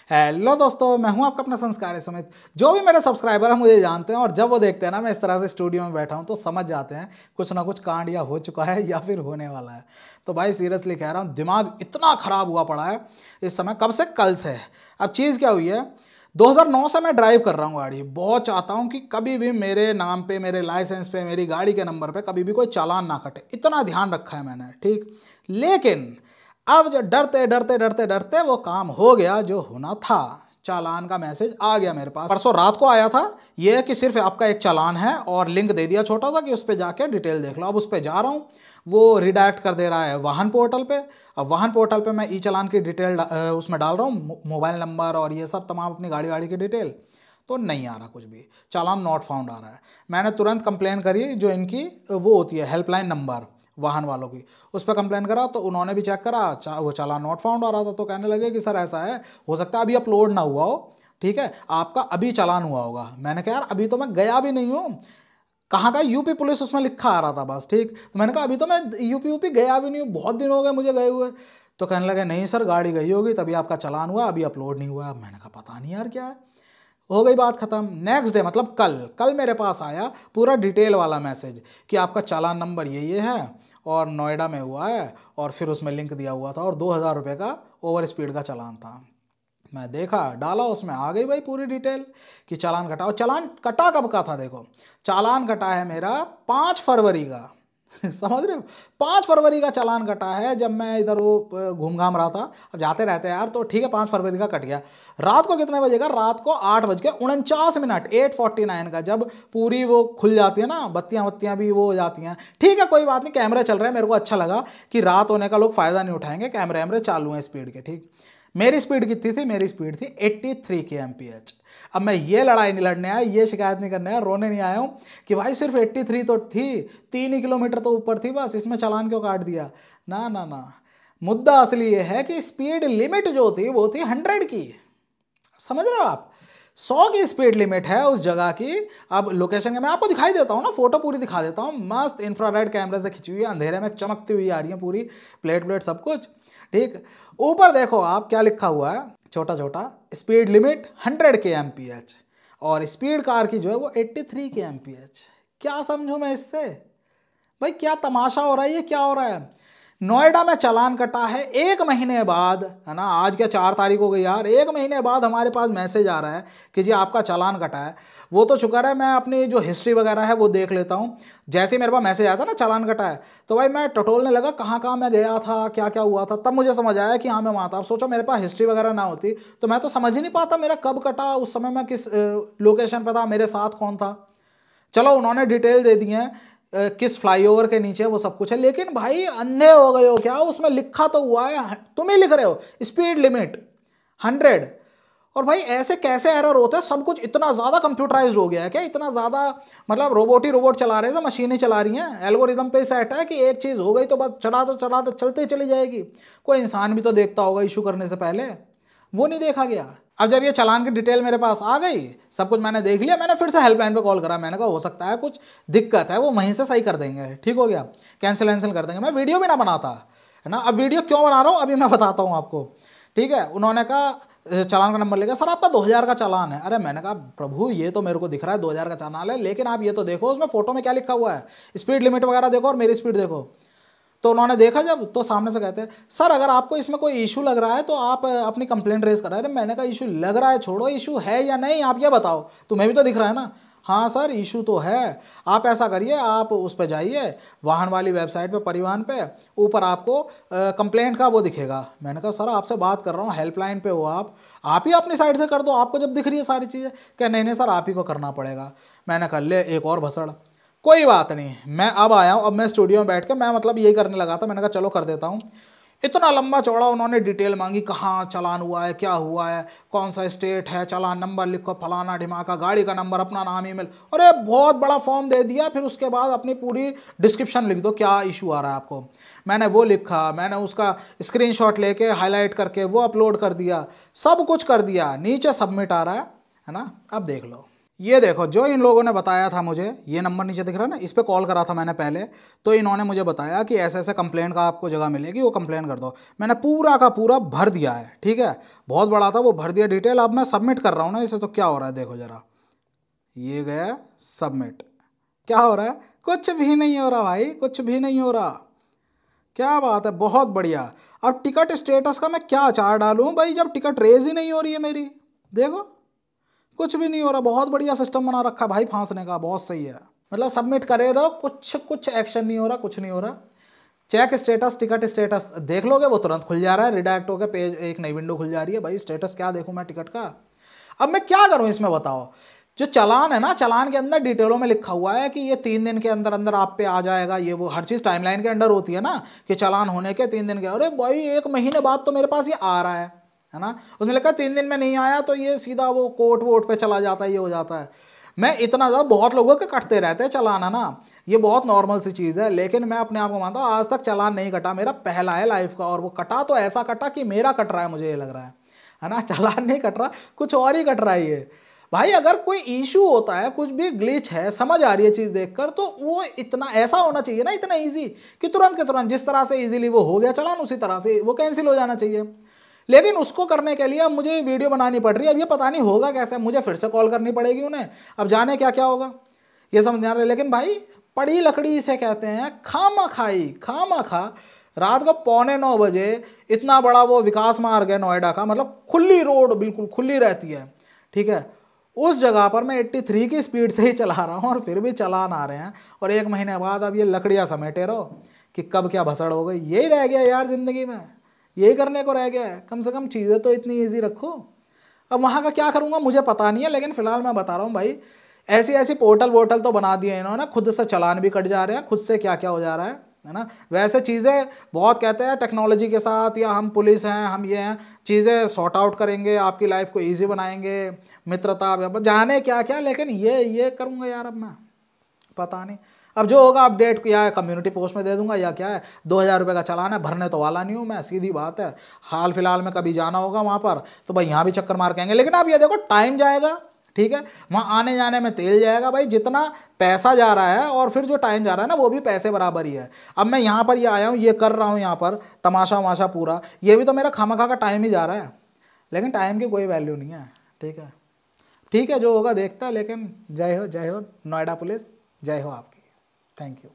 Hello दोस्तों, मैं हूं आपका अपना संस्कारी सुमित। जो भी मेरे सब्सक्राइबर हैं मुझे जानते हैं और जब वो देखते हैं ना मैं इस तरह से स्टूडियो में बैठा हूं तो समझ जाते हैं कुछ ना कुछ कांड या हो चुका है या फिर होने वाला है। तो भाई सीरियसली कह रहा हूं, दिमाग इतना ख़राब हुआ पड़ा है इस समय। कब से? कल से। अब चीज़ क्या हुई है, 2009 से मैं ड्राइव कर रहा हूँ गाड़ी। बहुत चाहता हूँ कि कभी भी मेरे नाम पे, मेरे लाइसेंस पे, मेरी गाड़ी के नंबर पे कभी भी कोई चालान ना कटे। इतना ध्यान रखा है मैंने, ठीक। लेकिन अब जो डरते डरते डरते डरते वो काम हो गया जो होना था। चालान का मैसेज आ गया मेरे पास, परसों रात को आया था। ये है कि सिर्फ आपका एक चालान है और लिंक दे दिया छोटा सा कि उस पर जाके डिटेल देख लो। अब उस पर जा रहा हूँ, वो रिडायरेक्ट कर दे रहा है वाहन पोर्टल पे। अब वाहन पोर्टल पे मैं ई चालान की डिटेल उसमें डाल रहा हूँ, मोबाइल नंबर और ये सब तमाम अपनी गाड़ी वाड़ी की डिटेल। तो नहीं आ रहा कुछ भी, चालान नॉट फाउंड आ रहा है। मैंने तुरंत कंप्लेन करी, जो इनकी वो होती है हेल्पलाइन नंबर वाहन वालों की, उस पर कंप्लेन करा तो उन्होंने भी चेक करा, वो चालान नॉट फाउंड आ रहा था। तो कहने लगे कि सर ऐसा है, हो सकता है अभी अपलोड ना हुआ हो, ठीक है, आपका अभी चालान हुआ होगा। मैंने कहा यार अभी तो मैं गया भी नहीं हूँ। कहाँ का? यूपी पुलिस उसमें लिखा आ रहा था बस, ठीक। तो मैंने कहा अभी तो मैं यूपी गया भी नहीं हूँ, बहुत दिन हो गए मुझे गए हुए। तो कहने लगे नहीं सर, गाड़ी गई होगी तभी आपका चालान हुआ, अभी अपलोड नहीं हुआ। मैंने कहा पता नहीं यार क्या है। हो गई बात खत्म। नेक्स्ट डे मतलब कल कल मेरे पास आया पूरा डिटेल वाला मैसेज कि आपका चालान नंबर ये है और नोएडा में हुआ है, और फिर उसमें लिंक दिया हुआ था और 2,000 रुपये का ओवर स्पीड का चालान था। मैं देखा, डाला, उसमें आ गई भाई पूरी डिटेल कि चालान कटा। और चालान कटा कब का था देखो, चालान कटा है मेरा 5 फरवरी का। समझ रहे हो? 5 फरवरी का चालान कटा है, जब मैं इधर वो घूम घाम रहा था। अब जाते रहते हैं यार, तो ठीक है 5 फरवरी का कट गया। रात को कितने बजे का? रात को 8:49, 8:49 का, जब पूरी वो खुल जाती है ना, बत्तियां वत्तियां भी वो हो जाती हैं। ठीक है कोई बात नहीं, कैमरे चल रहे हैं, मेरे को अच्छा लगा कि रात होने का लोग फ़ायदा नहीं उठाएंगे, कैमरे वैमरे चालू हैं स्पीड के, ठीक। मेरी स्पीड कितनी थी? मेरी स्पीड थी 83 kmph। अब मैं ये लड़ाई नहीं लड़ने आया, ये शिकायत नहीं करने आया, रोने नहीं आया हूँ कि भाई सिर्फ 83 तो थी, 3 ही किलोमीटर तो ऊपर थी बस, इसमें चालान क्यों काट दिया। ना ना ना, मुद्दा असली ये है कि स्पीड लिमिट जो थी वो थी 100 की। समझ रहे हो आप? 100 की स्पीड लिमिट है उस जगह की। अब लोकेशन के मैं आपको दिखाई देता हूँ ना, फोटो पूरी दिखा देता हूँ, मस्त इंफ्रारेड कैमरे से खिंची हुई है, अंधेरे में चमकती हुई आ रही है पूरी, प्लेट प्लेट सब कुछ, ठीक। ऊपर देखो आप क्या लिखा हुआ है, छोटा छोटा, स्पीड लिमिट 100 kmph और स्पीड कार की जो है वो 83 kmph। क्या समझूं मैं इससे? भाई क्या तमाशा हो रहा है, ये क्या हो रहा है? नोएडा में चालान कटा है 1 महीने बाद, है ना। आज क्या 4 तारीख हो गई यार, 1 महीने बाद हमारे पास मैसेज आ रहा है कि जी आपका चालान कटा है। वो तो शुक्र है मैं अपनी जो हिस्ट्री वगैरह है वो देख लेता हूँ। जैसे ही मेरे पास मैसेज आया था ना चालान कटा है, तो भाई मैं टटोलने लगा कहाँ कहाँ मैं गया था, क्या क्या हुआ था। तब मुझे समझ आया कि हाँ मैं वहाँ था। अब सोचो मेरे पास हिस्ट्री वगैरह ना होती तो मैं तो समझ ही नहीं पाता मेरा कब कटा, उस समय मैं किस लोकेशन पर था, मेरे साथ कौन था। चलो उन्होंने डिटेल दे दी है, किस फ्लाईओवर के नीचे वो सब कुछ है, लेकिन भाई अंधे हो गए हो क्या? उसमें लिखा तो हुआ है, तुम ही लिख रहे हो स्पीड लिमिट 100। और भाई ऐसे कैसे एरर होता है? सब कुछ इतना ज़्यादा कंप्यूटराइज्ड हो गया है क्या? इतना ज़्यादा मतलब रोबोट ही रोबोट चला रहे हैं, मशीनें चला रही हैं, एल्गोरिदम पे सेट है कि एक चीज़ हो गई तो बस चढ़ा तो चलते ही चली जाएगी। कोई इंसान भी तो देखता होगा इशू करने से पहले, वो नहीं देखा गया। अब जब ये चालान की डिटेल मेरे पास आ गई, सब कुछ मैंने देख लिया, मैंने फिर से हेल्पलाइन पे कॉल करा। मैंने कहा हो सकता है कुछ दिक्कत है, वो वहीं से सही कर देंगे, ठीक हो गया, कैंसिल वैंसिल कर देंगे। मैं वीडियो भी ना बनाता, है ना। अब वीडियो क्यों बना रहा हूँ अभी मैं बताता हूँ आपको, ठीक है। उन्होंने कहा चालान का नंबर लेगा, सर आपका 2,000 का चालान है। अरे मैंने कहा प्रभु ये तो मेरे को दिख रहा है 2,000 का चालान है, लेकिन आप ये तो देखो उसमें फोटो में क्या लिखा हुआ है, स्पीड लिमिट वगैरह देखो और मेरी स्पीड देखो। तो उन्होंने देखा जब, तो सामने से कहते हैं सर अगर आपको इसमें कोई इशू लग रहा है तो आप अपनी कंप्लेंट रेज करा। अरे मैंने कहा इशू लग रहा है छोड़ो, इशू है या नहीं आप ये बताओ, तुम्हें भी तो दिख रहा है ना। हाँ सर इशू तो है। आप ऐसा करिए, आप उस पर जाइए वाहन वाली वेबसाइट पे, परिवहन पे, ऊपर आपको कंप्लेंट का वो दिखेगा। मैंने कहा सर आपसे बात कर रहा हूँ, हेल्पलाइन पे हो आप ही अपनी साइड से कर दो, आपको जब दिख रही है सारी चीज़ें। क्या नहीं नहीं सर आप ही को करना पड़ेगा। मैंने कहा ले एक और भसड़, कोई बात नहीं, मैं अब आया हूँ, अब मैं स्टूडियो में बैठ के मैं मतलब यही करने लगा था। मैंने कहा चलो कर देता हूँ। इतना लंबा चौड़ा उन्होंने डिटेल मांगी, कहाँ चालान हुआ है, क्या हुआ है, कौन सा स्टेट है, चालान नंबर लिखो, फलाना ढिमाका, गाड़ी का नंबर, अपना नाम, ईमेल। अरे बहुत बड़ा फॉर्म दे दिया। फिर उसके बाद अपनी पूरी डिस्क्रिप्शन लिख दो, क्या इशू आ रहा है आपको। मैंने वो लिखा, मैंने उसका स्क्रीनशॉट लेके हाईलाइट करके वो अपलोड कर दिया, सब कुछ कर दिया। नीचे सबमिट आ रहा है ना। अब देख लो ये देखो, जो इन लोगों ने बताया था मुझे, ये नंबर नीचे दिख रहा है ना, इस पे कॉल करा था मैंने पहले, तो इन्होंने मुझे बताया कि ऐसे ऐसे कंप्लेंट का आपको जगह मिलेगी, वो कंप्लेन कर दो। मैंने पूरा का पूरा भर दिया है, ठीक है, बहुत बड़ा था वो, भर दिया डिटेल। अब मैं सबमिट कर रहा हूँ ना इसे, तो क्या हो रहा है देखो जरा, ये गया सबमिट। क्या हो रहा है? कुछ भी नहीं हो रहा भाई, कुछ भी नहीं हो रहा। क्या बात है, बहुत बढ़िया। अब टिकट स्टेटस का मैं क्या अचार डालूं भाई, जब टिकट रेज ही नहीं हो रही है मेरी। देखो, कुछ भी नहीं हो रहा। बहुत बढ़िया सिस्टम बना रखा है भाई फांसने का, बहुत सही है। मतलब सबमिट करे रहो, कुछ कुछ एक्शन नहीं हो रहा, कुछ नहीं हो रहा। चेक स्टेटस, टिकट स्टेटस देख लोगे, वो तुरंत खुल जा रहा है, रिडायरेक्ट होकर पेज, एक नई विंडो खुल जा रही है। भाई स्टेटस क्या देखूं मैं टिकट का? अब मैं क्या करूं इसमें बताओ? जो चालान है ना, चालान के अंदर डिटेलों में लिखा हुआ है कि ये 3 दिन के अंदर अंदर आप पे आ जाएगा, ये वो हर चीज़ टाइमलाइन के अंडर होती है ना, कि चालान होने के 3 दिन के। अरे भाई 1 महीने बाद तो मेरे पास ये आ रहा है ना। उसमें लिखा 3 दिन में नहीं आया तो ये सीधा वो कोर्ट वोट पे चला जाता है, ये हो जाता है। मैं इतना ज़्यादा, बहुत लोगों के कटते रहते हैं चालान, है ना, ये बहुत नॉर्मल सी चीज़ है, लेकिन मैं अपने आप को मानता हूँ आज तक चालान नहीं कटा मेरा, पहला है लाइफ का। और वो कटा तो ऐसा कटा कि मेरा कट रहा है, मुझे ये लग रहा है ना। चालान नहीं कट रहा, कुछ और ही कट रहा है ये। भाई अगर कोई इशू होता है, कुछ भी ग्लिच है, समझ आ रही है चीज़ देखकर, तो वो इतना ऐसा होना चाहिए ना, इतना इजी कि तुरंत के तुरंत जिस तरह से इजीली वो हो गया चालान, उसी तरह से वो कैंसिल हो जाना चाहिए। लेकिन उसको करने के लिए अब मुझे वीडियो बनानी पड़ रही है। अब ये पता नहीं होगा कैसे, मुझे फिर से कॉल करनी पड़ेगी उन्हें, अब जाने क्या क्या होगा, ये समझ नहीं आ रहा। लेकिन भाई पड़ी लकड़ी इसे कहते हैं, खामा खाई, खामा खा। रात को 8:45 इतना बड़ा वो विकास मार्ग है नोएडा का, मतलब खुली रोड, बिल्कुल खुली रहती है, ठीक है, उस जगह पर मैं 83 की स्पीड से ही चला रहा हूँ और फिर भी चालान आ रहे हैं। और 1 महीने बाद अब ये लकड़ियाँ समेटे रहो कि कब क्या भसड़ हो गई। यही रह गया यार ज़िंदगी में, यही करने को रह गया है। कम से कम चीज़ें तो इतनी ईजी रखो। अब वहाँ का क्या करूँगा मुझे पता नहीं है, लेकिन फिलहाल मैं बता रहा हूँ भाई, ऐसी ऐसी पोर्टल वोटल तो बना दिए इन्होंने, खुद से चालान भी कट जा रहे हैं, खुद से क्या क्या हो जा रहा है ना। वैसे चीज़ें बहुत कहते हैं टेक्नोलॉजी के साथ, या हम पुलिस हैं, हम ये हैं, चीज़ें सॉर्ट आउट करेंगे, आपकी लाइफ को ईजी बनाएंगे, मित्रता जाने क्या क्या, लेकिन ये करूँगा यार अब मैं, पता नहीं। अब जो होगा अपडेट या कम्युनिटी पोस्ट में दे दूंगा, या क्या है, 2,000 रुपये का चालान है, भरने तो वाला नहीं हूँ मैं, सीधी बात है। हाल फिलहाल में कभी जाना होगा वहाँ पर तो भाई यहाँ भी चक्कर मार के आएंगे। लेकिन अब ये देखो टाइम जाएगा, ठीक है, वहाँ आने जाने में तेल जाएगा भाई, जितना पैसा जा रहा है और फिर जो टाइम जा रहा है ना, वो भी पैसे बराबर ही है। अब मैं यहाँ पर ये आया हूँ, ये कर रहा हूँ यहाँ पर तमाशा वमाशा पूरा, ये भी तो मेरा खामखा का टाइम ही जा रहा है, लेकिन टाइम की कोई वैल्यू नहीं है। ठीक है, ठीक है, जो होगा देखता है। लेकिन जय हो, जय हो नोएडा पुलिस, जय हो आपकी। Thank you.